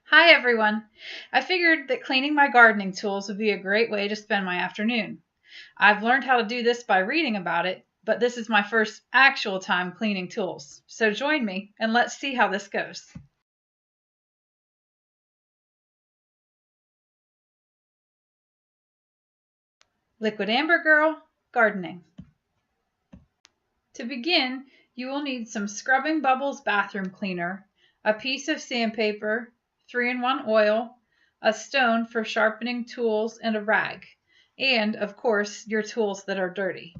Hi everyone! I figured that cleaning my gardening tools would be a great way to spend my afternoon. I've learned how to do this by reading about it, but this is my first actual time cleaning tools. So join me and let's see how this goes. Liquid Amber Girl, Gardening. To begin, you will need some Scrubbing Bubbles bathroom cleaner, a piece of sandpaper, 3-in-1 oil, a stone for sharpening tools, and a rag, and of course your tools that are dirty.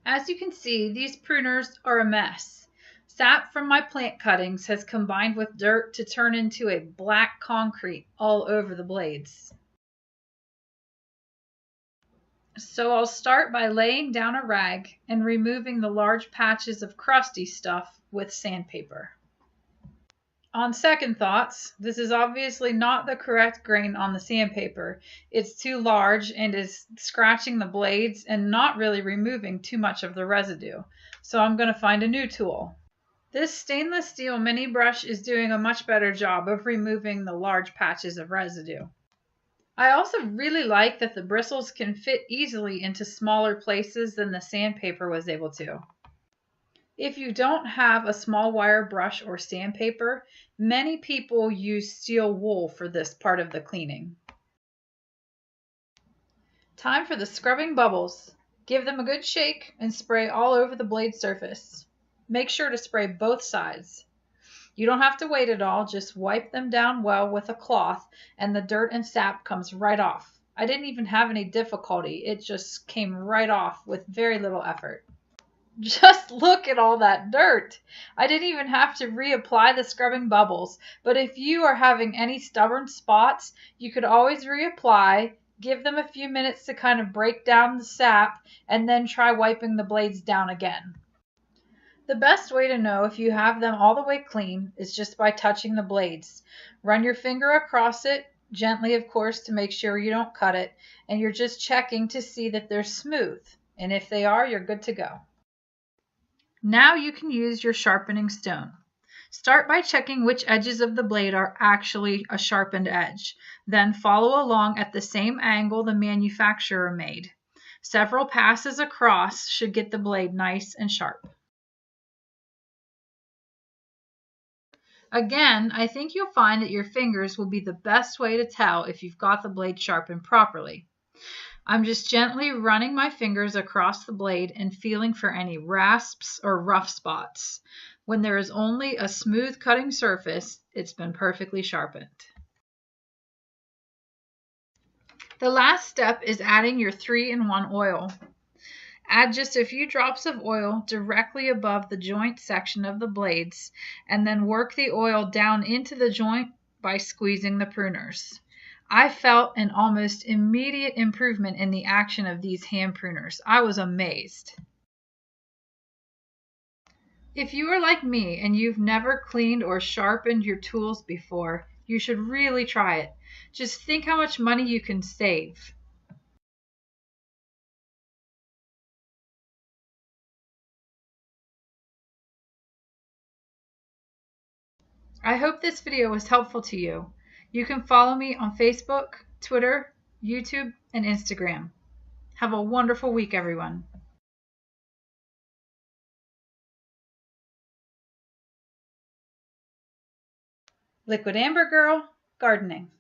As you can see, these pruners are a mess. Sap from my plant cuttings has combined with dirt to turn into a black concrete all over the blades. So I'll start by laying down a rag and removing the large patches of crusty stuff with sandpaper. On second thoughts, this is obviously not the correct grain on the sandpaper. It's too large and is scratching the blades and not really removing too much of the residue. So I'm going to find a new tool. This stainless steel mini brush is doing a much better job of removing the large patches of residue. I also really like that the bristles can fit easily into smaller places than the sandpaper was able to. If you don't have a small wire brush or sandpaper, many people use steel wool for this part of the cleaning. Time for the scrubbing bubbles. Give them a good shake and spray all over the blade surface. Make sure to spray both sides. You don't have to wait at all, just wipe them down well with a cloth and the dirt and sap comes right off. I didn't even have any difficulty, it just came right off with very little effort. Just look at all that dirt. I didn't even have to reapply the scrubbing bubbles, but if you are having any stubborn spots, you could always reapply, give them a few minutes to kind of break down the sap, and then try wiping the blades down again. The best way to know if you have them all the way clean is just by touching the blades. Run your finger across it, gently of course to make sure you don't cut it, and you're just checking to see that they're smooth. And if they are, you're good to go. Now you can use your sharpening stone. Start by checking which edges of the blade are actually a sharpened edge. Then follow along at the same angle the manufacturer made. Several passes across should get the blade nice and sharp. Again, I think you'll find that your fingers will be the best way to tell if you've got the blade sharpened properly. I'm just gently running my fingers across the blade and feeling for any rasps or rough spots. When there is only a smooth cutting surface, it's been perfectly sharpened. The last step is adding your 3-in-1 oil. Add just a few drops of oil directly above the joint section of the blades, and then work the oil down into the joint by squeezing the pruners. I felt an almost immediate improvement in the action of these hand pruners. I was amazed. If you are like me and you've never cleaned or sharpened your tools before, you should really try it. Just think how much money you can save. I hope this video was helpful to you. You can follow me on Facebook, Twitter, YouTube, and Instagram. Have a wonderful week, everyone. Liquid Amber Girl, Gardening.